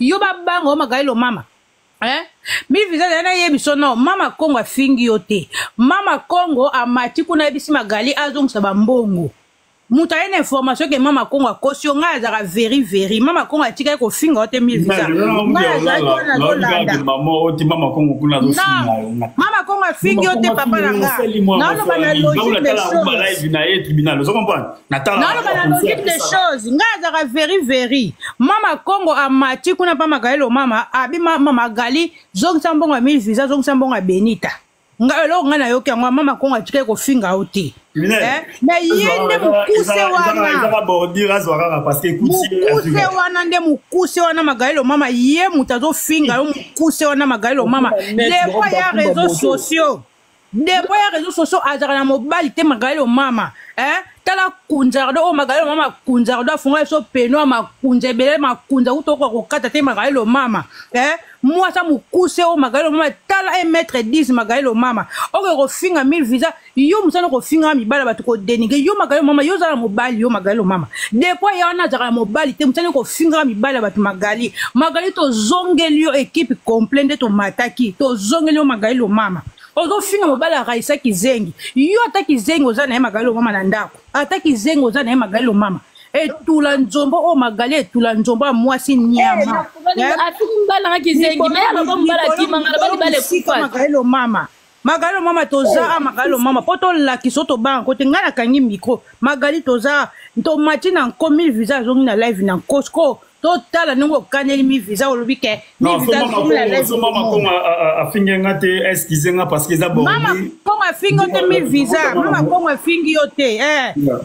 yo babango magailo mama mille visa na yebiso no mama Kongo afingi yote mama Kongo amati kuna yebisi magali azongisa bambongo muta ene information que mama Kongo akosio nga azaka veri mama Kongo atika ko finga yote mille visa mama Kongo afingi yote papa nanga nalo bana logique des choses nga azaka veri mama Kongo amati kuna pa magailo mama abi mama gali zongisa mbongo mille visa zongisa mbongo benita nga lo nga na yoke ngwa mama Kongo atika ko finga yote na yende mukuse wana nde mukuse wana magailo mama ye mutazo finga yo mukuse wana magailo mama depo ya réseaux sociaux azaka na mobile te magailo mama tala kunjardo o magailo mama kunjardo afunga so peno makunja ebele makunja utoko kokata te magailo mama moi ça mukuse o magailo mama tala 1m10 magailo mama oke ko finga 1000 visa yo musana ko finga mibala batu ko denige yo magailo mama yo za mobile yo magailo mama depois ya na za mobile te musana ko finga mibala batu magali to zongeli yo équipe complète to mataki to zongeli yo magailo mama ozo finga mobala raisa kizengi yo ataki zengi oza na magailo mama na ndako ataki zengi oza na magailo mama etula nzombo o magali etula nzombo mwasi nyama afiki mbala kizengi me alobo mbala kimanga bali bale kufa magailo mama toza magailo mama poto la kisoto ba kote ngana kangi micro magali toza to matina nko 1000 visa zongi na live na Costco total ningo kaneli mi visa olubike mi visa zongi na live mama Kongo afinga ngate excuse nga parce que za bon mama Kongo afinga te mi visa mama Kongo afingi yote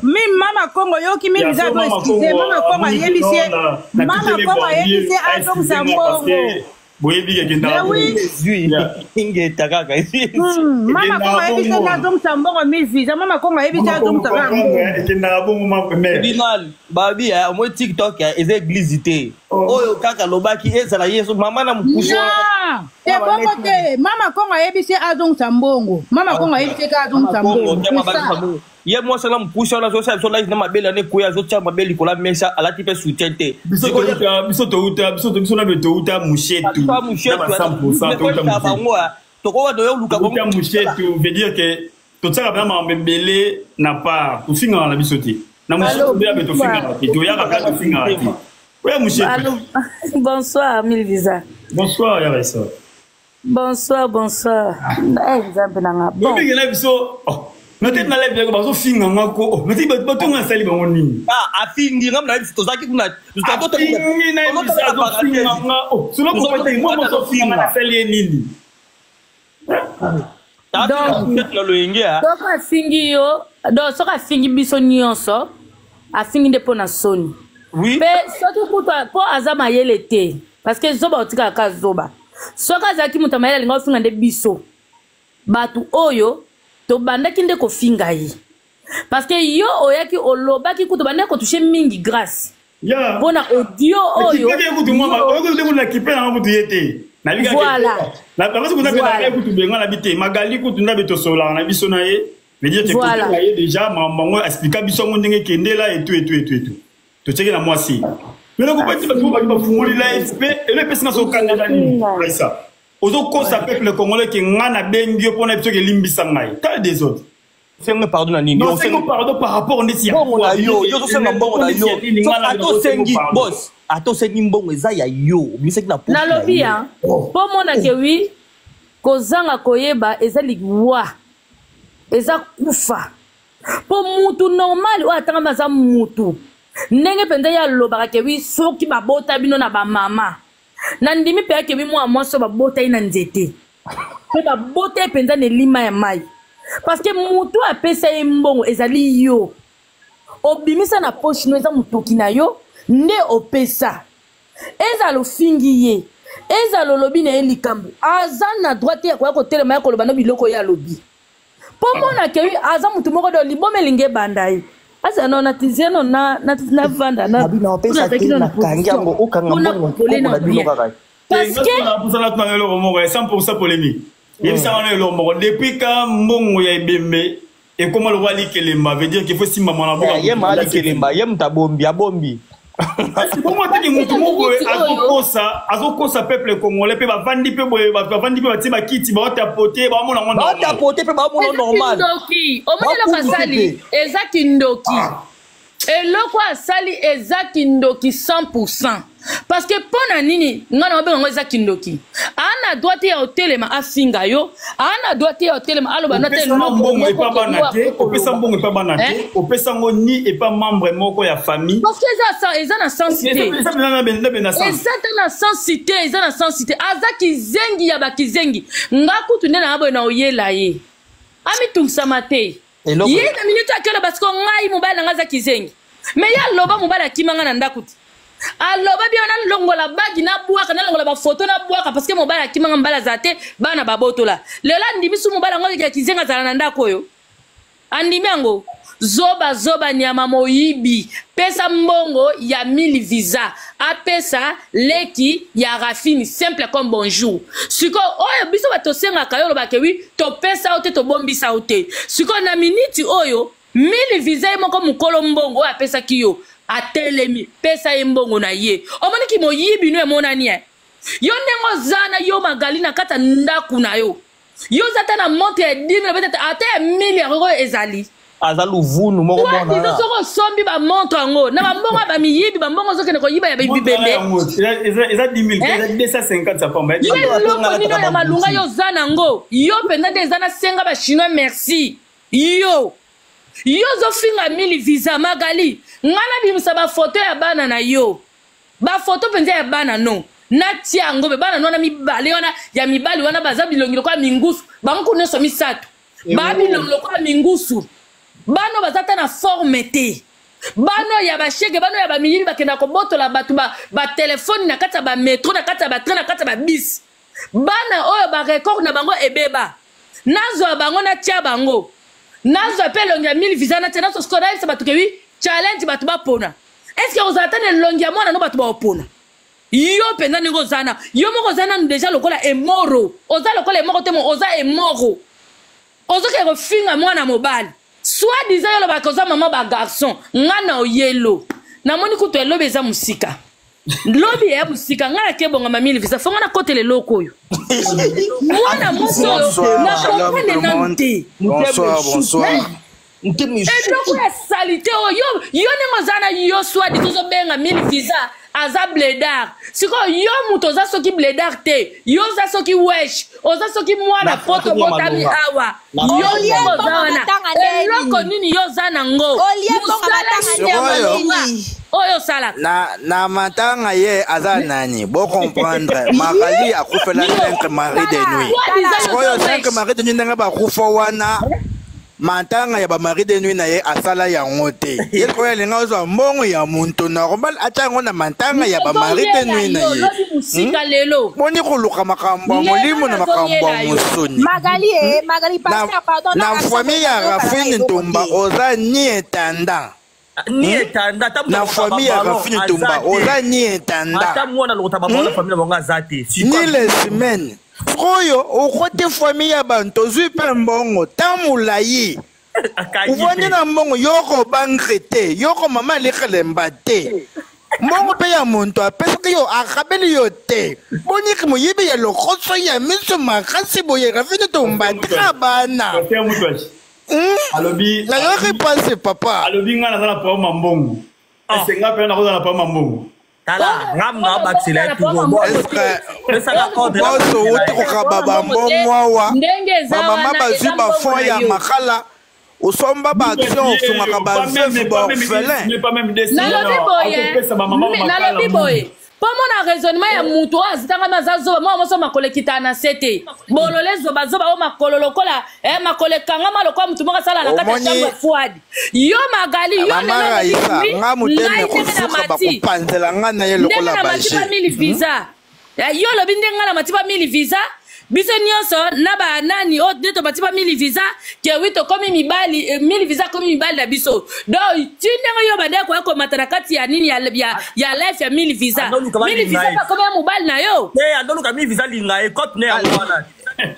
mi mama Kongo yoki mi visa do excuse mama Kongo yebise azong sambongo boyebi ke kenda inge takaka mama Kongo yebise azong sambongo mi visa mama Kongo yebise azong sambongo kenda bongo mama final babi mo TikTok ya eze glizité oyo kaka lobaki ezala yeso mama na mkusho te bongo te mama Kongo yebise azong sambongo mama Kongo yebise azong sambongo ye moi c'est la mkusho na social so live na mabeli ne kuya zo cha mabeli kola mesa ala tipe soutien te biso na beto uta mushetu pas mushetu 100% to ko do yo luka ko mushetu veut dire que to tsaka bana mabele na part to finga na biso te na mushetu be beto finga to ya ka to finga te ouais mushetu bonsoir mille visa bonsoir ya resa bonsoir exemple na bon bi gena biso Notez na live bazo finga ngako notez bato ngasali bango nini afingi ngam na biso zaki kuna tutato ni na biso finga ngako solo ko pete mo bazo finga na sali nini donc afingi yo donc soka afingi biso nyonso afingi nde pona soni oui mais surtout pour azama yele te parce que zoba otika ka zoba soka zaki mutamayela linga ofinga nde biso batu oyo to banda kinde ko finga yi parce que yo oyaki olobaki kuto banda ko toucher mingi grâce ya bona audio oyo voilà la parce que vous avez kutu benga na bité magali kutu na beto sola na biso na ye veut dire que kutu na ye déjà mamango expliquer biso ndenge kendela et tout to tcheke na mwasi mais le kopati ba fungoli la SP et le pesa so candidat ni ça ozo kosa peuple congolais qui ngana bengio pona biso ke limbisa ngai tal des autres c'est un pardon na nini on fait pardon par rapport on est si bon na yo yo so na mbongo na yo ato sengi boss ato sengi mbongo eza ya yo miseki na na lobi hein po mona ke wi kozanga koyeba eza liwa eza kufa po mutu normal o atanga maza mutu ndenge pende ya lobaka ke wi soki babota bino na ba mama nandimi pe ke bimo amoso babota ina nzete pe babota penza ne lima ya mai parce que mutu apesa mbongo ezali yo obimisa na poche no eza mutoki na yo nde opesa eza lo fingi ye eza lo lobi na elikambu aza na droite ya ko telema ya koloba no biloko ya lobi po mona ke aza mutu moko do libomelinge bandai asa no natizeno na vanda na bino pesa na kangiango okanga mbongo na bino kaka parce que pour ça na le romo 100% polémique il ça on le romo depuis quand mbongo ya ibembe et comment le wali kelemba veut dire qu'il faut si maman na boka ye mali kelemba ye mtabombi abombi Pour moi, tu dis azokosa peuple congolais, pe bavandi pe boye, bavandi pe batima kiti, ba tapoter, ba mona mona. Ba tapoter pe ba mona normal. Ndoki, o mona la fasali, ezaki ndoki. Et loko asali ezaki ndoki 100%. Parce que pona nini, ngana obenga ezaki ndoki. Ana doite ya hotelema asinga yo, ana doite ya hotelema aloba na tel mbongo e pa banate, opesa mbongo e pa banate, opesa ngo ni e pa membre moko ya famille. Parce que eza na sensité. Eza na sensité, eza na sensité. Azaki zengi ya bakizengi. Ngakutu nena abo na oyela ye. Ami tungsama te. Ye na minute akela parce que ngai mobala ngaza kizengi. Mais ya loba mobala kimanga na ndakuti. Aloba bi ona longola bagi na buaka na longola ba photo na buaka parce que mobala kimanga mbala zate bana babotola. Lela ndimi su mobala ngo ya kizenga zala na ndako yo. Andimi yango zoba nyama moyibi pesa mbongo ya 1000 visa apesa leki ya rafini simple comme bonjour siko oyo biso batosenga kayo ba ke wi to pesa ote to bombisa ote siko na minute oyo 1000 visa moko mukolo mbongo apesa kiyo atelemi pesa mbongo na ye omoni ki moyibi no emonani yo nengo zana yo magali na kata ndaku na yo zata na monte ya 10 peut-être ata 1000 euros ezali azalu vunu moko mona na soko sombi ba monto ngo na mbongo ba miyibi ba mbongo zokene ko yiba ya bibembe eza 10 000 eza 250 ça pombe yo loko nino ya malunga yo zana ngo yo penda de zana senga ba chinois merci yo zo finga 1000 visa magali ngana bimisa ba photo ya bana na yo ba photo penza ya bana no na tiango be bana no na mibale wana ya mibali wana baza bilongilo kwa mingusu bangu neso misatu ba bilongilo kwa mingusu bano bazata na forme te bano ya bashege bano ya bamiyibi bakenda ko botola batu ba telefone na kata ba metro na kata ba train na kata ba bis bana oyo ba record na bango ebeba nazo bango na tia bango nazo pe longia 1000 visa na tena so skora isa batu kewi challenge batu ba pona est-ce que vous attendez longia mona no batu ba pona yo penda ningo zana yo moko zana déjà lokola emoro oza lokola emoro te mo oza emoro ozo ke refinga mwana mobali soit disant yo lo bakoza maman ba garçon ngana oyelo na moni kuto elobe eza musika lobi ya musika ngana ke bonga mamili visa fonga na kote le loko yo mwana moso na comprendre nante bonsoir et donc la salité yo nengo zana yo soit disant benga 1000 visa aza bledar siko yo muto za soki bledar te yo za soki wesh oza soki mwana poto botami awa yo nengo zana eloko nini yo zana ngo oyo sala na matanga ye aza nani bo comprendre magali akufela 5 mari de nuit oyo 5 mari de nuit ndanga ba kufa wana matanga ya ba mari de nuit na ye asala yango te ye ko ele ngazo mbongo ya muntu normal atango na matanga ya ba mari de nuit na ye musika lelo boni kuluka makambo molimo na makambo musuni magali pasteur pardon na famille ya Rafini Ntumba oza ni etanda ni etanda na famille ya Rafini Ntumba oza ni etanda ata mwana lokota ba mwana famille bonga zate ni les semaines oyo okote famille ya bantu zwi pe mbongo tamulayi uvandi na mbongo yoko bankrete yoko mama lekelemba te mbongo pe ya muntu apesa ke yo akabeli yo te boniki moyibi ya lokoso ya miso makasi boye Rafini Ntumba trabana alobi la yoki passe papa alobi ngana zala pa mambongo esenga pe na ko zala pa mambongo tala ngamba baksela tugo pesa la code boso uti ko kababa mbomwa mama bazu ba fond ya makala usomba ba action ofunga kabazefu ba orphelin nalobi boye Pomo na raisonnement ya mutu azitanga mazazo mo moso makole kitana sete bolole zoba o makolo lokola makole kangama lokwa mutu moka sala na kata chango fuadi yo magali yo na nga muteme kufuka bakupanzela nga na ye lokola baje visa yo lobi ndenga na matipa 1000 visa biso nyonso na ba nani o deto matipa 1000 visa ke wito komi mibali 1000 visa komi mibali na biso do tindenga yo bade ko matana kati ya nini ya life ya 1000 visa 1000 visa ba komi mobali na yo andolu ka 1000 visa linga e kote ne wana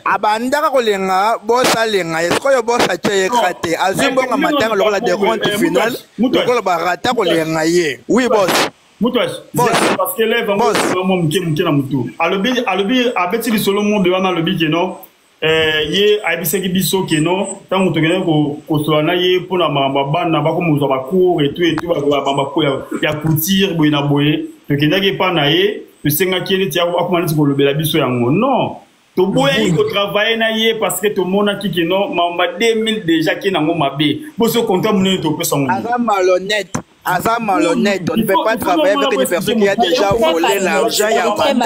abandaka kolenga bosa lenga eskoyo bosa cheye kate azimbo nga matanga lokola de compte final lokola barata kolenga ye oui boss Moutouache, parce que là, vraiment, mouké na moutou. Alobi, abeti li solo monde, wana alobi que non, ye, aibise ki biso que non, tant moutou genen ko soana ye, pour na bana, bako mouzo bakour et tout, bako ya coutir, boye na boye, donc il n'y a pas na ye, tu sais nga kiene tia, akumani ti ko lobe la biso yango, non. To boye yi ko travailler na ye, parce que to mona ki que non, mamba 2000 déjà ki nango mabe, boso konta mounene to pe son. Azam malhonnête. Azam malhonnête, on ne peut pas travailler avec une personne qui a déjà volé l'argent, il y a pas de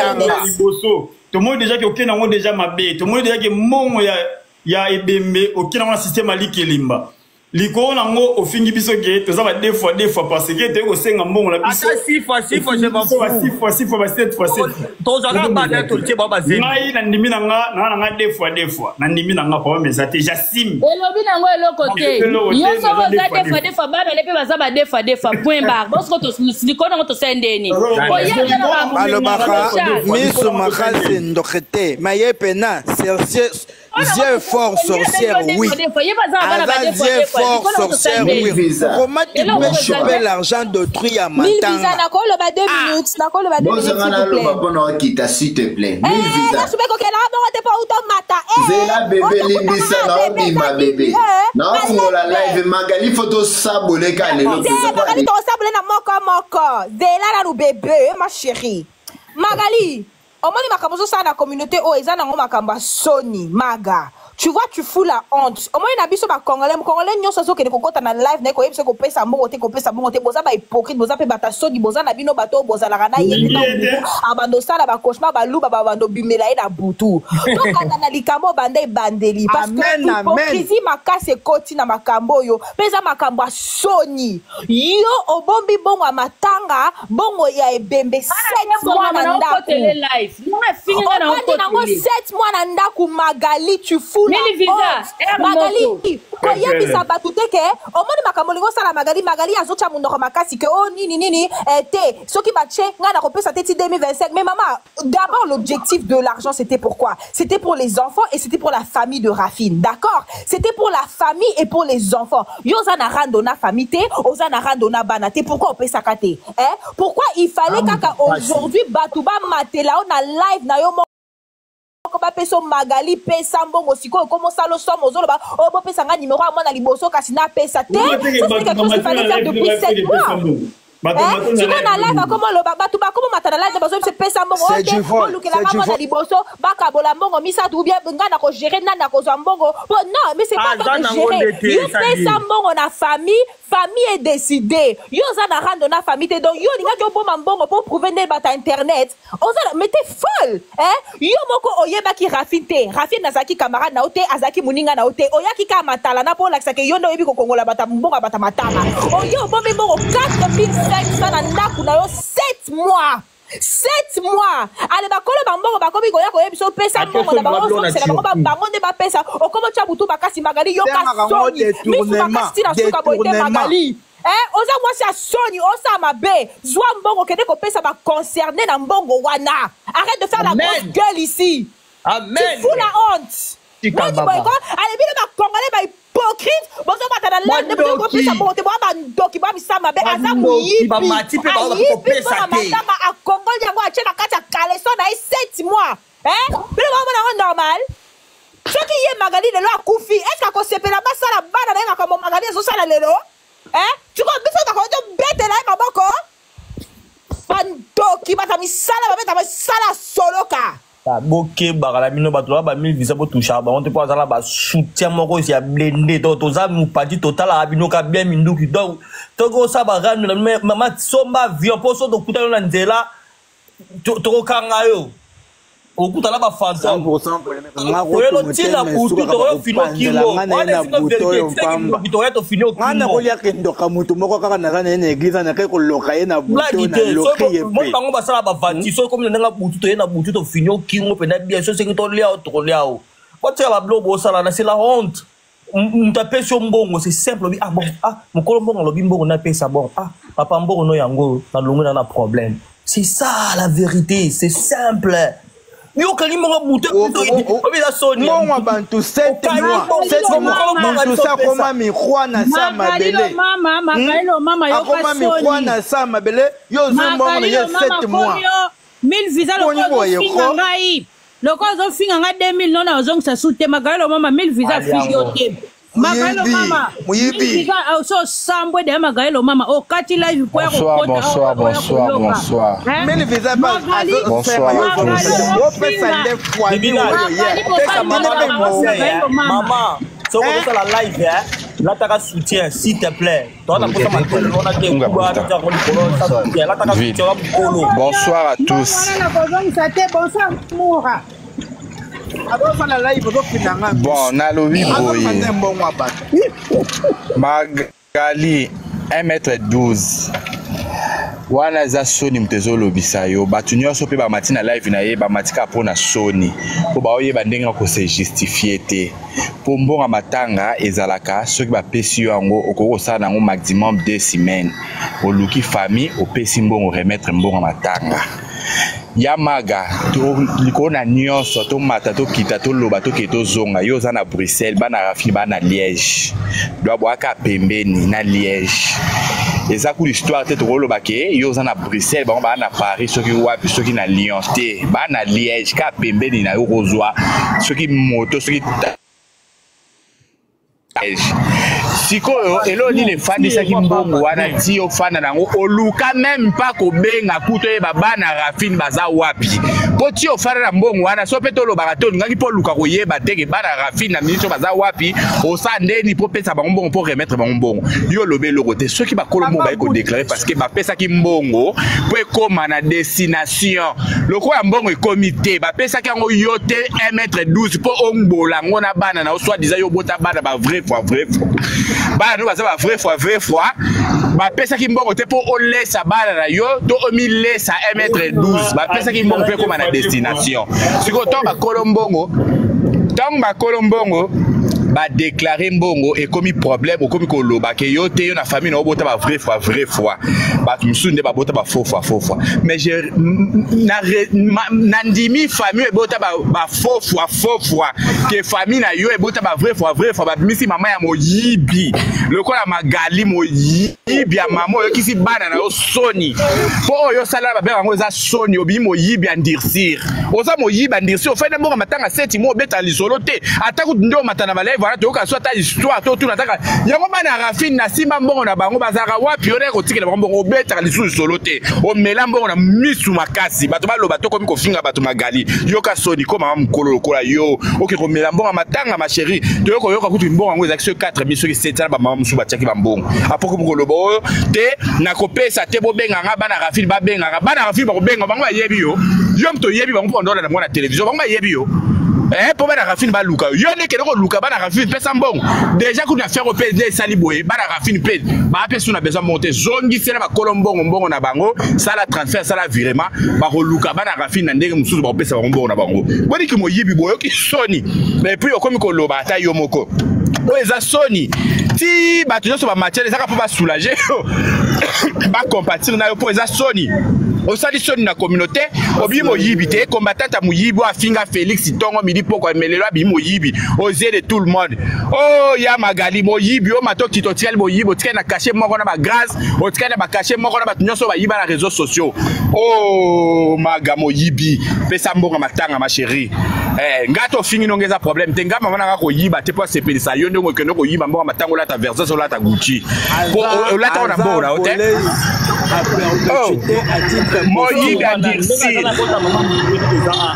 tout le monde déjà qui aucun n'a déjà mabé, tout le monde déjà qui mon ya ebembe aucun n'a système ali kelimba. Liko nango au fin biso ke to ça va deux fois parce que te ko senga mbongo la biso 6 fois je m'en fous 6 fois 7 fois 7 to za ka ba na to tie baba zeni ngai na ndimi nanga deux fois na ndimi nanga pa mais ça te jasim elobi nango eloko te yo so boza deux fois bana lepe baza ba deux fois point barre parce que to liko nango to sendeni alobaka miso makasi ndokete maye pena Dieu fort sorcière, oui. Dieu fort sorcière, oui. Comment tu peux choper l'argent d'autrui à Matanga? 1000 visas, d'accord, le bas 2 minutes. D'accord, le bas 2 minutes, s'il te plaît. 1000 visas. Zela bébé, limbisa na obima bébé. Na fungola live Magali photo sabole ka lelo. Magali to sabole na moko. Zela na lu bébé, ma chérie. Magali. Omoni makambo ça na communauté o eza nango makamba soni maga. Tu vois, tu fous la honte. Au moins, il y a des Congolais. Congolais, nous sommes qui sont na live, nous sommes qui sont monté, boza ba hypocrite, boza pe bataso, boza na bino bato, boza la rana yébi na butu, abando sala ba cauchemar, ba loup, ba bando bimela na butu. Donc na likambo bande bandeli parce que hypocrisie makase koti na makambo yo, pesa makambo soni. Yo obombi bongo matanga, bongo ya ebembe 7 mois na ndaku. Live. Non, fini na ndako. 7 mois na ndaku Magali, tu fous Magali, koyebi sabatu teke, omoni makamolingo sala Magali azocha munoko makasi ke oh nini te soki bache nga na kopesa teti 2025 mais maman d'abord l'objectif de l'argent c'était pourquoi? C'était pour les enfants et c'était pour la famille de Rafine, d'accord? C'était pour la famille et pour les enfants. Yoza na randona famille te, oza na randona banate, pourquoi on peut sakate? Pourquoi il fallait kaka aujourd'hui batuba matela na live na yo peso Magali pesa mbongo siko comme ça lo somo zolo ba o bo pesa nga numéro amona liboso kasi na pesa te c'est quelque chose qu'il fallait faire depuis 7 mois. Tu vois na live comment lo ba tu ba comment matana live bazo se pesa mbongo o lukela nga liboso baka bola mbongo misa tu bien nga na ko gérer na ko zo mbongo non mais c'est pas de gérer yo pesa mbongo na famille est décidée yo za na rando na famille te donc yo linga jo boma mbongo pour prouver ne bata internet oza mais t'es folle yo moko oyeba ki Rafine nazaki camarade na ote azaki muninga na ote oyaki ka matala na po lakisa ke yo ndo yebi ko kongola bata mbongo bata matala oyo bombe mbongo 4500 na ndaku na yo 7 mois 7 mois. Allez, bakolo bambongo bakomi goya koye biso pesa mbongo na bango c'est la bango de ba pesa okomo chabutu bakasi Magali yo ka soni misu bakasi na suka boite Magali oza mwasi ya soni osa mabe zwa mbongo kende ko pesa ba concerné na mbongo wana. Arrête de faire la grosse gueule ici. Amen. Tu fous la honte. Allez bien ba congolais ba hypocrite bozo batana la ne peut pas pesa mbongo te ba ndoki ba misama be azamu yipi ba mati pe ba ko pesa te a Congo yango a chena kata kaleso na 7 mois mais on normal ce qui est Magali de lo akufi est-ce que se pela basala bana na comme Magali zo sala lelo tu comprends biso ta ko to bete la maboko pandoki bata misala ba beta misala soloka boke bakala mino bato ba 1000 visa po toucha ba on te pas la ba soutien moko si a blendé to za mu parti total a bino ka bien minduki donc to go sa ba ranu mama somba vion po so to kutana na nzela to kanga yo okuta la ba fanta 100% ngako tila kutu to fino kingo wana fino verité to to fino kingo ngana ko ya kendo ka mutu moko kaka na kana na église na ke ko loka ye na buto na loki ye mo bango ba sala ba vanti so comme na butu to ye na butu to fino kingo pe na bien so c'est que to lia to lia o ko tela blo bo sala na c'est la honte mtape so mbongo c'est simple ah bon mokolo mbongo lobi mbongo na pesa bon papa mbongo no yango na longo na problème c'est ça la vérité c'est simple Yo kangi mongo muto obeza soni. Mongo bantu 7 mois. 7 mois. Tout ça comment mi croana sa mabele. Mama yo comment mi croana sa mabele. Yo zo mongo yo 7 mois. 1000 visa lo ngai. Loko zo finga nga 2000 nona ozongisa sute Magaelo mama 1000 visa fishi yote. Magaelo mama. Muyibi. So sambwe de Magaelo mama. O kati live kwa ko Bonsoir. 1000 visa pas. Bonsoir. Maman, so on fait la live là t'as soutien s'il te plaît. Bonsoir à tous. Bon, nalobi boye. Magali 1m12. Wana za soni mtezo lobisa yo batu nyonso pe ba matina live na ye ba matika pona soni po ba oyeba ndenge ko se justifier te po mbonga matanga ezalaka soki ba pesi yo yango okoko sala nango maximum 2 semaines oluki famille opesi mbongo remettre mbonga matanga Yamaga to likona nyonso to mata to kita to loba to keto zonga yo za na Bruxelles bana rafi bana Liège doit boaka pembeni na Liège eza ku l'histoire te to loba ke yo za na Bruxelles ba na Paris soki wapi soki na Lyon te bana Liège ka pembeni na yo kozwa soki moto soki sikoyo elo ni le fandi saki mbongo wana ti yo fanda nango oluka même pas ko benga kuto e baba na Rafine baza wapi po ti yo fanda na mbongo wana so peto lo barato ngangi po luka ko yeba teke bana Rafine na ministre baza wapi o sa ndeni po pesa ba mbongo po remettre ba mbongo yo lobe loko te ceux qui ba kolo mbongo ba ko déclarer parce que ba pesa ki mbongo po ekoma na destination loko ya mbongo e comité ba pesa ki ngo yote 1m12 po ombola ngona bana na soit disant yo bota bana ba vrai fois bana no baza ba vrai fois ba pesa ki mbongo te po o lesa bana na yo to o mi lesa 1m12 ba pesa ki mbongo pe koma na destination siko to ba kolombongo ba déclarer mbongo et comme problème ou comme koloba ke yo te yo na famille na bota ba vrai fois ba tumsunde ba bota ba faux fois mais je nandimi famille bota ba faux fois que famille na yo e bota ba vrai fois ba misi mama ya moyibi le ko la Magali moyibi ya mama yo kisi bana na yo soni po yo sala ba be ngo za soni obi moyibi andirsir oza moyibi andirsir o fait mbongo matanga 7 mois beta lisolo te ataku ndo matana ba voilà to ka soit histoire to tu nataka yango bana Rafine na simba mbongo na bango bazaka wapi yo ko tikela mbongo beta lisu solo te o mela mbongo na misu makasi bato ba loba to komi ko finga bato Magali yo ka soni ko mama mkolo lokola yo oki ko mela mbongo matanga ma chérie to yo ko kutu mbongo ngo ezaki 4 miso ki 7 ba mama musu batiaki ba mbongo apoko mko lobo te na ko pesa te bo benga nga bana Rafine ba benga bana Rafine ba ko benga bango yebi yo mto yebi bango pondola na mwana télévision bango yebi yo pour bana Rafine ba luka yo ne ke ko luka bana Rafine pesa mbongo déjà kuna faire au PSD sali boye bana Rafine pe ba pesa na besoin monter zongi sera ba kolombongo mbongo na bango sala transfert sala virement ba ko luka bana Rafine na ndenge mususu ba pesa mbongo na bango boni ki moyibi boyo ki soni mais puis okomi ko loba ata yo moko o eza soni ti ba toujours ba matière ezaka po ba soulager ba compatir na yo po eza soni o sali soni na communauté obi moyibi te combattant moyibi a finga Félix Tongo midi poko melelo abi moyibi aux yeux de tout le monde oh ya Magali moyibi o mato kitotiel moyibi o tika na cacher moko na ba grâce o tika na ba cacher moko na ba nyonso ba yiba na réseaux sociaux oh maga moyibi pesa mbongo matanga ma chérie ngato fingi nongeza problème te ngama wana ko yiba te po sepelisa yo ndongo keno ko yiba mbongo matanga la ta version so la ta Gucci po la ta na mbongo na hotel moyibi andirsi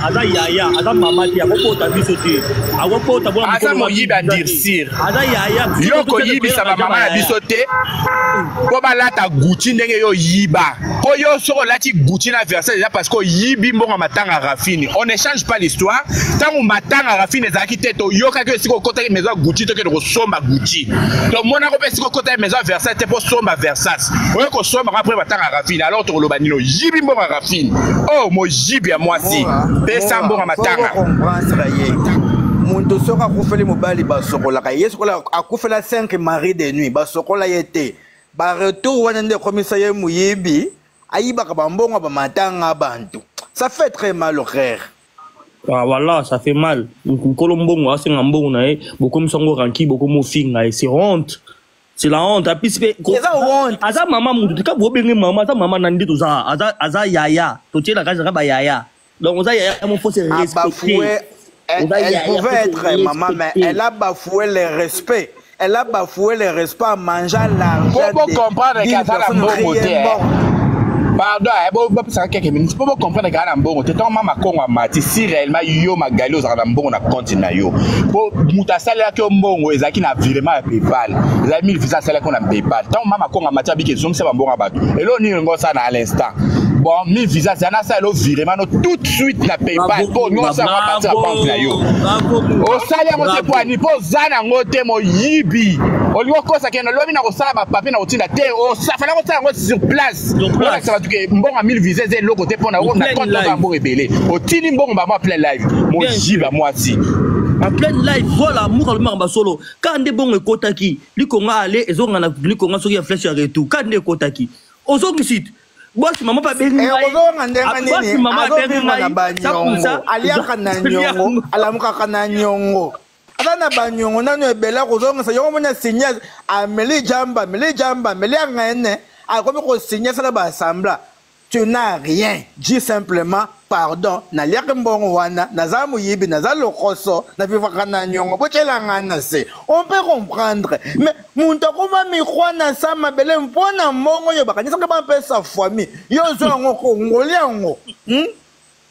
ada yaya ada mama ti akopota biso ti akopota bona asa moyibi andirsir ada yaya yo ko yibi sa mama na biso te po balata Gucci ndenge yo yiba po yo soko lati Gucci na verset déjà parce que yibi mbongo matanga Rafine on ne change pas l'histoire tango matanga Rafine ezaki te to yoka ke siko kota maison Gucci to ke ko somba Gucci to mona ko pe siko kota maison Versace te po somba Versace o ko somba après matanga Rafine alors to lo banino yibi mbongo Rafine oh mo yibi ya mwasi pesa mbongo matanga muntu soka akufeli mobali basokolaka ye sokola akufela 5 mari de nuit basokola ye te ba retour wana nde komisa ye moyibi ayibaka bambongo ba matanga abantu ça fait très mal au frère Ah voilà, ça fait mal. Colombongo, c'est un bon, beaucoup me sont ranki, beaucoup me fing, c'est honte. C'est la honte. Puis c'est honte. Aza maman mutu, ka bo bengi maman, ta maman nandi tout ça. Aza yaya, to tiens la case ba yaya. Donc oza yaya, mon faut se respecter. Elle pouvait être maman, mais elle a bafoué le respect. Elle a bafoué le respect en mangeant l'argent. Pour comprendre que ça a un bon côté. Pardon, ça quelques minutes. Pour comprendre que ça a un bon côté. Tant maman Congo mati si réellement yo magali aux arabes na compte na yo. Pour mutasala que mbongo ezaki na virement PayPal. Les 1000 visa sala qu'on a PayPal. Tant maman Congo mati abiki zoom c'est mbongo abatu. Et là ni ngo ça na à l'instant. Bon, 1000 visa c'est na ça lo virement tout de suite na PayPal pour nous ça va partir à banque na yo. Au salaire mo te pour ni pour zana ngote mo yibi. Au lieu que ça qui na lobi na ko sala ba papier na otinda te o ça fallait ko ça sur place. Ça va que mbongo 1000 visa c'est le côté pour na compte na mbongo rebelle. Au tini mbongo ba moi plein live. Mo yiba moi si. En plein live, voilà, moura le solo. Quand des bons kotaki, li konga aller, et on a li konga sur flèche à retour. Quand des kotaki, aux autres sites. Moi, si maman pas bien, Alana banyongo nanu ebela kozonga sa yongo mona signer ameli jamba meli ngene akomi ko signer ça ba assembla. Tu n'as rien, dis simplement pardon. Na liaka mbongo wana, na za muyibi, na za lokoso, na vivaka na nyongo, bochela ngana se. On peut comprendre. Mais munta kuma mikwana sa mabele mpona mbongo yo baka nisaka ba pesa famille. Yo zo ngoko ngoliango.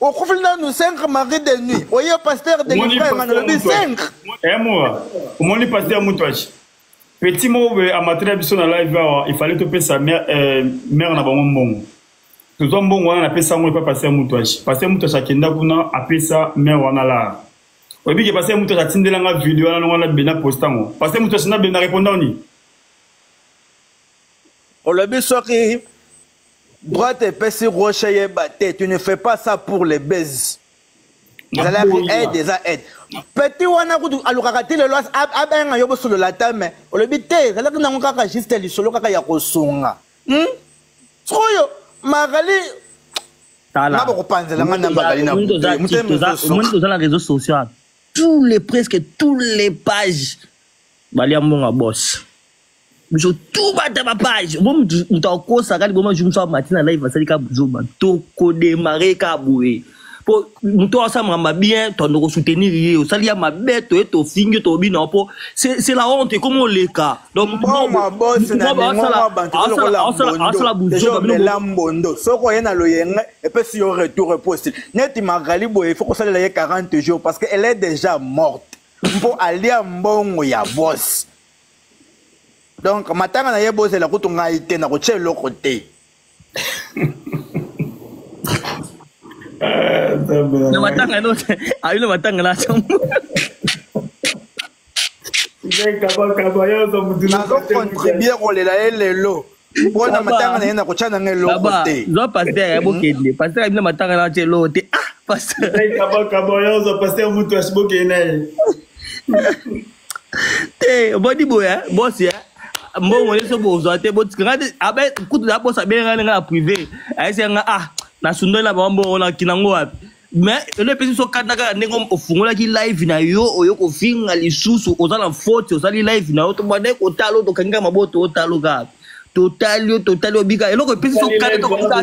Au conflit nous 5 maris de nuit. Oye pasteur de l'Église ngana le 5. Eh moi, comment le pasteur Moutouachi. Petit mot amateur biso na live, il fallait te payer sa mère na bango mbongo. Tout le monde a appelé ça, on ne peut pas passer à Moutouachi. Passer à Moutouachi, Kenda Kuna, appelé ça, mais on a là. Au début, passer à Moutouachi, Tinde la vidéo, on a bien posté. Passer à Moutouachi, on a bien répondu. On l'a vu sur qui droite et pessi rocher batté. Tu ne fais pas ça pour les baises. Vous allez aider, des aides. Petit wana kudu alukakati le lois abenga yobo sur la table. On le bité, c'est là que nous avons juste le solo kaka ya kosunga. Soyo. Magali, la réseau social, presque tous les pages, Baliamon boss. Je tout battre ma page. Moi, je t'en ça quand je me suis matin live, ça dit qu'à Bouzouma, tout démarrer qu'à bouer. Pour nous ensemble bien, ton soutenir, ça y a ma bête, ton finger, ton bino, c'est la honte, comment les cas. Donc, moi, ma boss, c'est la lambondo. Ce qu'on a le yen, et puis si on retourne possible. Net Magali, il faut qu'on s'aille là 40 jours parce qu'elle est déjà morte. Pour aller à Mbongo, il y a boss. Donc, maintenant, on a un boss, la route, on a été dans le côté. Le matin, le matin, là, contribuer au lelo. Pour la matin, on a coché dans le côté. Doit passer à Bokende. Passer à matin, là, c'est l'autre. Ah, passer. Passer à Moutouachi Bokene. Eh, body boy, boss, yeah. Bon, on est sur vos autres. Bon, avec coup de la bosse à bien la privé. C'est un ah. Na sundo la bambo na kinango wapi mais le pesi so kanaka ndenge ofungola ki live na yo oyo ko finga lisusu ozala faute ozali live na auto mane ko talo to kanga maboto otalo ka total obika eloko pesi so kanda to ko ta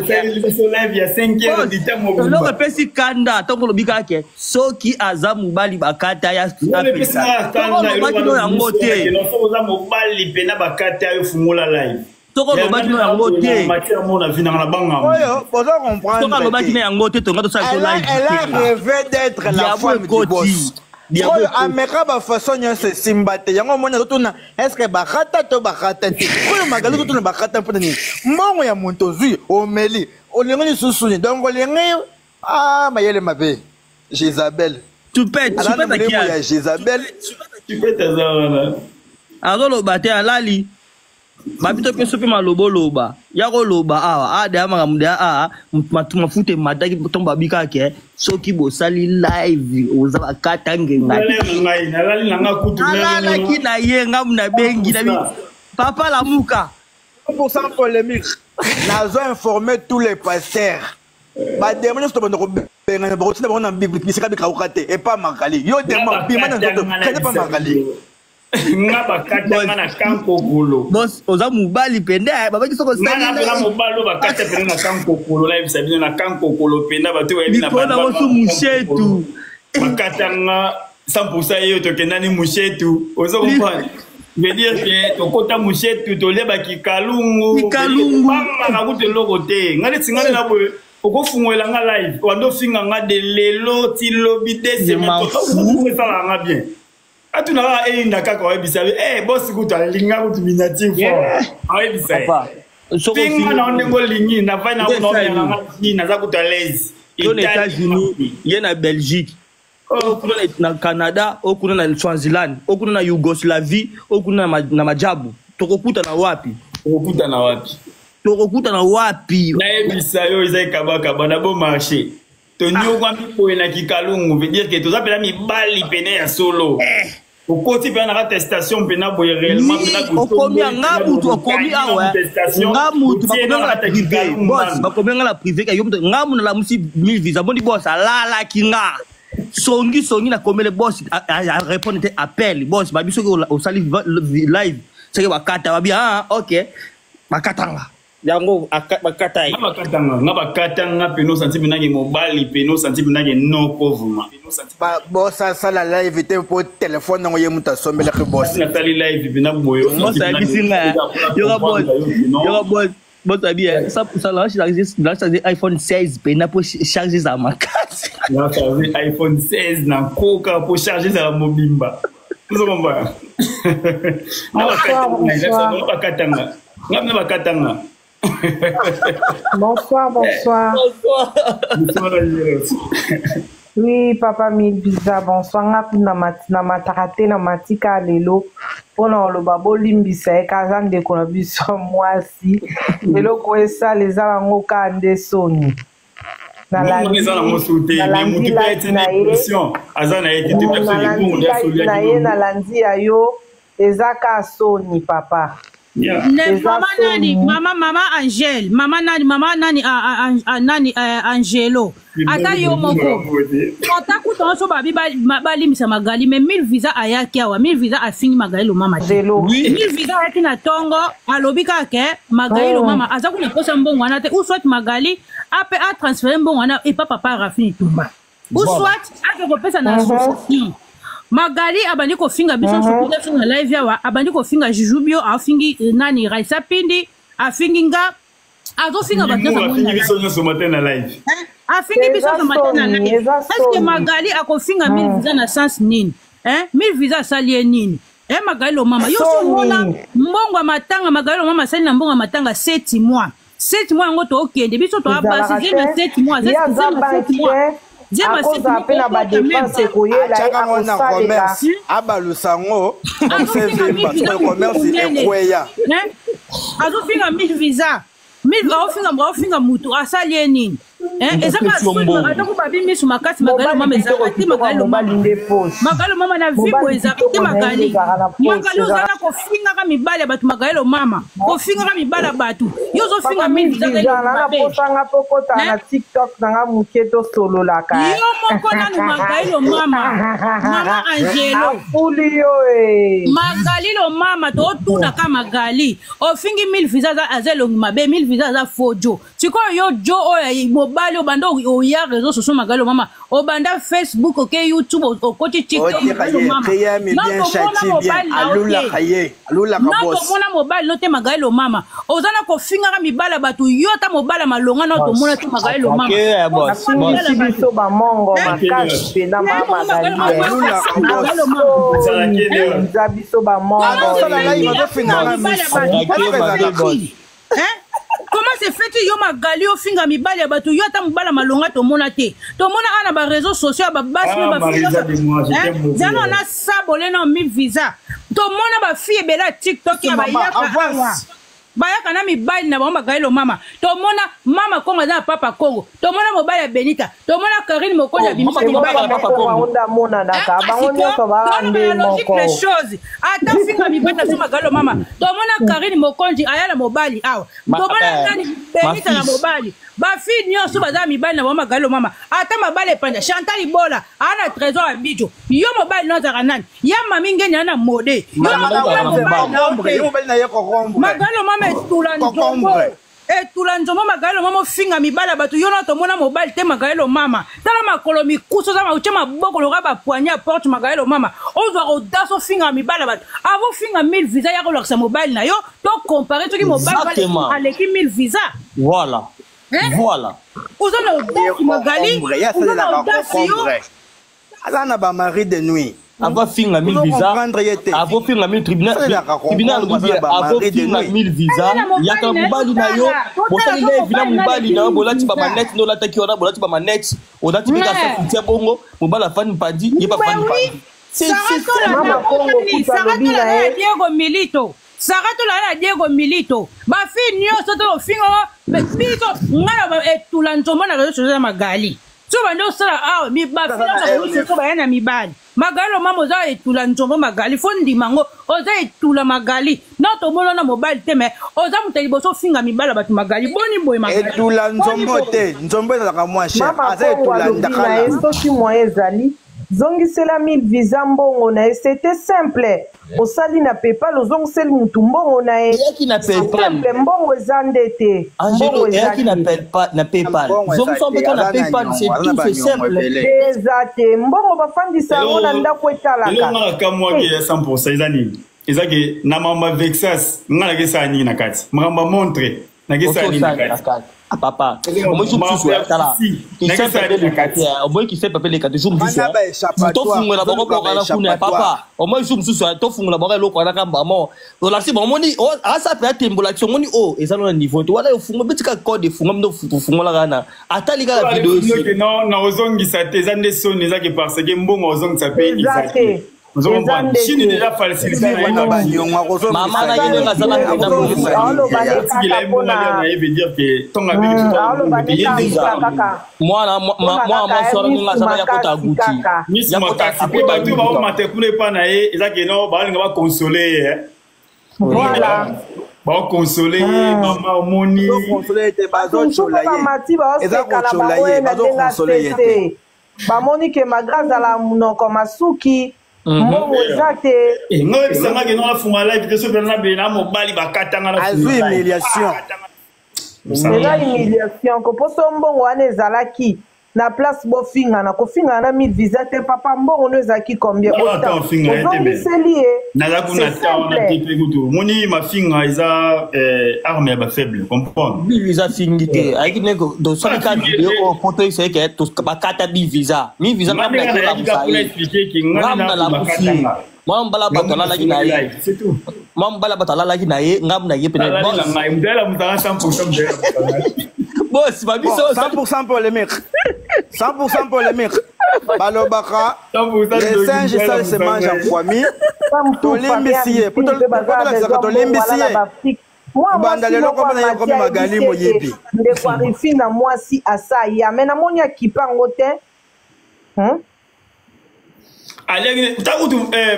so live ya 5 heures du temps mo eloko pesi kanda to ko lobika ke so ki azamu bali bakata ya apesa to bakino ya ngote no so ozamu bali pena bakata yo fungola live. Toko lo bakino ya ngote. Elle a rêvé d'être la femme du boss. Ameka ba façon c'est simbate. Yango mona totuna est-ce que bakata to bakata ti. Ko magali totuna bakata mpona ni. Mbongo ya Montozui omeli. Olengoni susuni. Donc olengi ah mayele mabe. Jézabel. Tu pètes ta kia. Jézabel. Tu pètes ta zana. Alors lo bate alali. Mabito pe sope malobo loba yako loba awa de amanga muda matuma fute madaki tomba bika ke soki bo sali live oza bakata ngenga nalali nanga kutu nala kina yenga muna bengi na bi papa la muka pour sans polémique nazo informer tous les pasteurs ba demande to bando tenga ba kotina ba na bisika bi kaukate e pas Magali yo te ma bi mana ndoto kane pas Magali ngaba katanga na kanko golo boss oza mobali penda baba ki soko sana na mobali ba kata penda na kanko golo live sabina na kanko golo penda ba to yebi na ba na wosu mushetu bakatanga 100% yo to kendani mushetu ozo comprendre veut dire que to kota mushetu to leba kikalungu mama na kuto lokote ngale tsingale na bo okofungwela nga live wando finga nga de lelo ti lobi dese to sala nga bien atuna ba enda kaka wa bisa boss kuta linga kutu minati fo awe bisa finga na ondengo lingi na vai na nga ni na za kuta les États-Unis il na Belgique okuna na Canada okuna na Swaziland okuna na Yugoslavie okuna na majabu tokokuta na wapi na ebisa yo izai kabaka na bon marché to nyokwa mipo na kikalungu veut dire que to zapela mibali pene ya solo okoti pe na attestation pena boye réellement pena okomi ngamu to okomi awa ngamu to bakobenga la privé boss bakobenga la privé ka yomto ngamu na la musi 1000 visa bondi boss alala kinga songi na komele boss a répondre appel boss ba biso ko sali live c'est que bakata ba bien OK bakatanga yango bakata ngabakatanga peno santi binage mobali peno santi binage no pauvre ba boss ça la live te po téléphone ngo yemuta sombela ke boss na tali live bina boyo boss abisinga yoga boss bon bien ça pour ça là j'ai iPhone 16 pena pour charger ça makasi na charger iPhone 16 na koka pour charger ça mobimba vous comprenez na bakatanga Bonsoir. Oui, papa Milvisa, bonsoir. Na matarate na matika lelo. Pona lo babo limbisa e kazan de konabiso mwasi. Lelo ko esa les ala ngoka ande soni. Na la na landi ayo ezaka soni papa. Mama Angel, mama nani Angelo. Ata yo moko. Ota kuto so babi balimisa Magali mais 1000 visa ayaki awa 1000 visa afingi Magali lo mama. 1000 visa ayaki na tongo alobika ke Magali lo mama azaku na posa mbongo wana te ou soit Magali ape a transférer mbongo wana et papa Rafini Tumba. Ou soit ake ko pesa na association. Magali abandi ko finga biso sokuta finga live yawa abandi ko finga jujubio afingi nani Raisa Pindi afingi nga azo finga batasa afingi biso so matin na live afingi biso so matin na live est-ce que Magali ako finga 1000 visa na sens nini 1000 visa salie nini Magali lo mama yo so mona mbongo matanga Magali lo mama sali na mbongo matanga 7 mois ngo to okende biso to abasi na 7 mois apena ba dépense koyela na commerce abalusango commerce ekweya azofinga 1000 visa 1000 aofinga mutu asali nini ezaka atako babi misu makasi Magali mama ezaka te Magali mama na vipo ezaka te Magali ozala kofingaka mibale batu Magali mama kofingaka mibale batu yo ozofinga 1000 visa nanga posanga pokota na TikTok nanga muketo solo la ka yo moko nanu Magali mama Angelo afuli yo Magali lo mama to tuna ka Magali ofingi 1000 visa za azelongi mabe 1000 visa za fojo sikoyo yo jo oya mobali obanda oya réseaux sociaux Magali mama obanda Facebook ok YouTube okoti TikTok mona mobali no te Magali lo mama ozana kofingaka mibala batu yo ta mobala malonga no tomona te Magali lo mama biso ba mongo makasi pena mama biso ba mongo comment c'est fait yo Magali ofinga mibali ya batu yo ata mobala malonga tomona te tomona ana ba réseaux sociaux ba basi ba jana na sabole na 1000 visa tomona ba fille bela TikTok ya bayaka bayaka na mibali na Magali lo mama tomona mama Kongo za papa Kongo tomona mobali ya Benita tomona Karine Mokonja bimisa mobali ya papa Kongo mona daka bango nyoso ba ande moko les choses ata finga mibali na Magali lo mama tomona Karine Mokonji ayala mobali awa tomona nani Benita na mobali bafille nyonso baza mibali na bango magali mama ata mabali epanja Chantal Ibola ana trésor ya bijo yo mobali nozaka nani ya mami ngeni ana mode magali mama etula nzongo etula nzongo magali mama ofinga mibali bato yo na tomona mobali te magali mama tala makolo mikuso za mauche maboko loka bapoigné à porte magali mama ozwa audace ofinga mibali bato avo finga 1000 visa ya kolakisa mobali na yo to comparer to ki mobali aleki 1000 visa voilà voilà oza na audace magali oza na audace yo aza na ba mari de nuit avant finga 1000 visa avant finga 1000 tribunal avant finga 1000 visa yaka mobali na yo bosali le vina mobali na bolati ba manette no lataki ona bolati ba manette odati bika sa fitia bongo mobali afani padi yeba fani padi Diego Milito Sarato la Diego Milito ba fi nyonso to finga biso ngala etula ntomo na zo magali so bando sala ah mi ba fi so ba yana mibali magali mama oza etula ntombo magali fo ndimango oza etula magali na to mona na mobile te me oza muteli boso finga mibala batu magali boni boy magali etula ntombo te ntombo ezaka mwa cher aza etula ndakala esoki moye ezali zongisela 1000 visa mbongo na ye c'était simple osali na PayPal ozongiseli mutu mbongo na ye simple mbongo eza ndete Angelo eyaki na PayPal zongisa mbeka na PayPal c'est tout c'est simple eza te mbongo bafandisa yango na ndako etalaka elonga kamwaki ya 100% eza nini ezaki na mama vexas nga nakesa nini na kati makambo montre nakesa nini na kati papa moi je me suis tala qui sait papier les quatre jours me suis to fungula boko ko kala kuna papa au moins je me suis to fungula boko lo ko na kamba mo la si bon moni o asa pe atembola ti moni o eza no niveau to wala fungo betika code fungo ndo fungola kana atali ka video aussi non na ozongi sa te zande soni za ke parce que mbongo ozongi sa pe izaki Chine déjà facilité maman na yene ngazana na veut dire que ton ami moi moi sora ngazana ya kota guti ya kota sipe ba tu ba mate kule pa na ye ezaki no ba linga ba consoler voilà ba consoler maman omoni consoler te ba zo chola ye eza ko chola ye ba zo consoler ye ba moni ke magraza la munoko masuki mbongo eza te ngo ebisanga ke no afunga live te so bena bena mobali bakatanga na azwi humiliation eza humiliation ko poso mbongo wana ezalaki na place bofinga na kofinga na 1000 visa te papa mbongo no ezalaki combien autant ozongiseli ye naza kuna taona tipe kutu moni mafinga eza arme ya bafaible comprendre visa fingi te ayiki nego do soli ka video o photo ise ke to bakata bi visa mi visa na la expliquer ki ngana la busi mwambala batala la kinaye c'est tout mwambala batala la kinaye ngamna ye pene boss la mdela mutanga 100% boss babiso 100% polémique 100% polémique balobaka les singes ça se mange en famille tolimbisiye tolimbisiye banda lelo koma na yokomi magali moyebi ndeko arifinda mwasi asaya me namoni akipango te allez takutu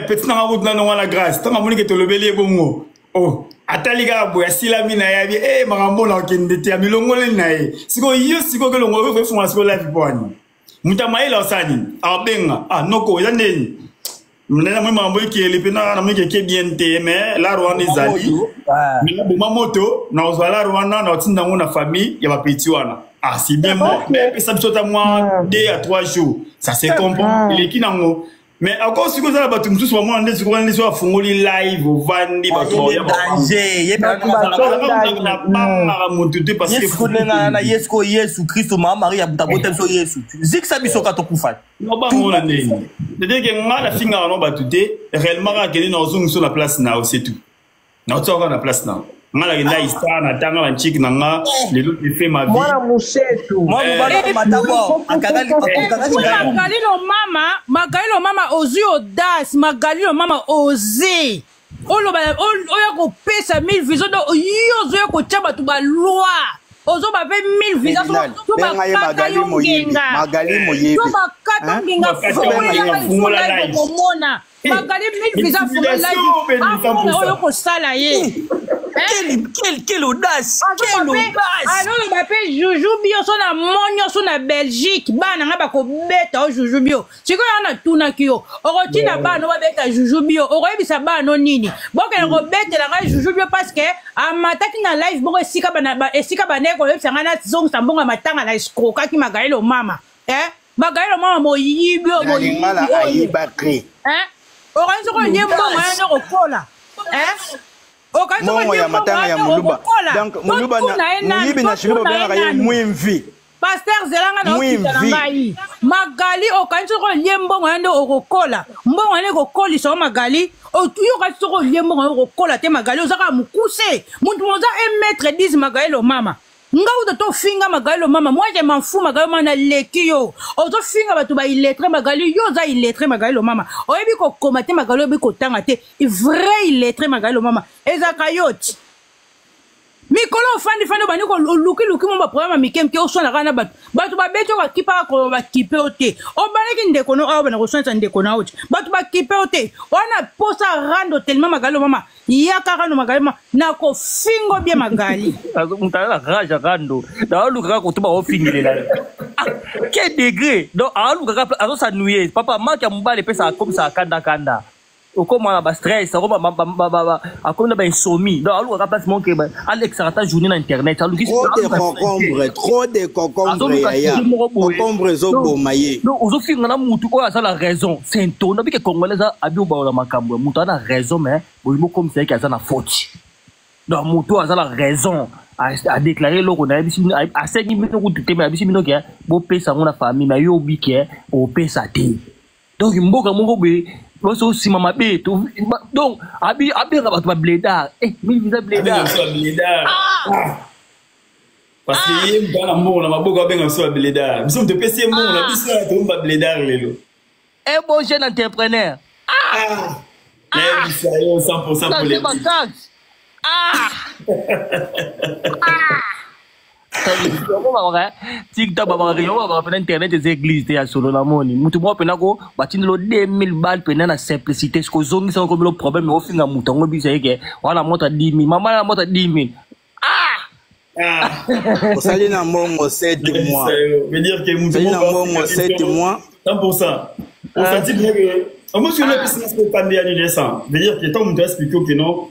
petit na kutu na wana grâce tanga moni ke tolobeli bongo oh atali ka boya silami na yabi makambo na kende te milongole na ye siko yo siko ke longo fe fuma siko live bwani mutamaila osani abenga noko eza ndeni mnena mwe mambo ekele pena na mweke ke bien te mais la Rwanda ezali mais boma moto na ozala Rwanda na otinda ngona famille ya bapeti wana c'est bien bon mais ça bisota moi 2 à 3 jours ça se comprend il est qui nango mais encore si vous avez battu mususu wa mwana ndezi kwa ndezi wa fungoli live vandi bato ya danger yeba na ba mutu te parce que kunenga na Yesu Kristo mama Maria butabote so Yesu zikisa bisoka to kufa no ba ngona ndeni c'est que ngala finga no batute réellement ka kene na ozungu sur la place na c'est tout na otsoka na place na ngala nda istana tanga la chiki nanga lelo fait ma vie mwana mushetu mwana matabo akagali magalilo mama ozi audace magalilo mama ozi oloba oya ko pesa 1000 visa do yozo ya ko chaba tu ba loi ozo ba 1000 visa to ba magali moyebi to ba kata nginga fungola live komona magali 1000 visa fungola live oyo ko sala ye Quelle audace! Quelle audace! Alors, on m'appelle Joujou Bio, son a monio, son a Belgique. Bah, n'a pas qu'on bête au Joujou Bio. C'est quoi, on a tout n'a kio. Oroti n'a pas, on va bête à Joujou Bio. Orobi sa ba, non nini. Bon, qu'elle rebête, elle a Joujou Bio parce que, à ma tête, na live, bon, et si kabane, qu'on aime, c'est un zong, ça bon, à ma tang, à la escroca qui m'a gagné le mama. Eh? M'a gagné le mama, mon yibio, mon yibio. Hein? Orange, on y est bon, on cola. Hein? Mongo ya matanga ya Muluba. Donc Muluba na Muyibi na Shiluba bena kaye mwimvi. Pasteur Zelanga na okitana Magali okanzo ko liembo ngande okokola. Mbongo ne kokoli so Magali. O tuyo ka so ko liembo ngande okokola te Magali ozaka mukuse. Muntu moza 1m10 Magali lo mama. Nga uda to finga Magali lo mama. Moi je m'en fous Magali mana leki yo. Ozo finga batu ba illettré Magali yo za illettré Magali lo mama. Oyebi ko komate Magali oyebi ko tanga te. Vrai illettré Magali lo mama. Ezaka yoti. Mikolo fandi bani ko luki mo ba problème mikem ke osona kana batu ba beto ka kipa ko ba kipe ote o baneki ndeko no awo na ko sonta ndeko na ote batu ba kipe ote wana posa rando tellement Magali mama yaka rando Magali mama na ko fingo bien Magali mutala raja rando da luka ko tuba ofingilela quel degré donc aluka ka azo sanuye papa maka mbale pesa comme ça kanda Okoma ba stress, okoma akona ba insomnie. Donc alu ka place monke ba Alex arata journée na internet, alu ki trop de concombre ya. Concombre zo bomaye. Donc ozo finga na mutu o asa la raison. C'est to na bike congolais abi ba la makambo. Mutu ana raison mais boyimo comme c'est que ça na faute. Donc mutu asa la raison a déclaré loko na bisi a 5 minutes ko tete mais bisi mino ke bo pesa ngona famille na yo bi ke o pesa te. Donc mboka mongo be Boso si mama be donc abi rabat ba blédard mi visa blédard parce que yem bana mo na maboka benga so blédard biso te pese mo na biso to ba blédard lelo bon jeune entrepreneur mais bisa yo 100% pour les TikTok baba yo baba pena internet des églises ya solo la moni mutu mo pena ko batindelo 2000 balles pena na simplicité ce ko zongi ça comme le problème o finga mutu ngo bisa yeke wala mota 10000 mama na mota 10000 osali na mbongo 7 mois veut dire que mutu na mbongo 7 mois 100% on fait dire que on monsieur le business ko pande ya ni descend veut dire que ton mutu explique que non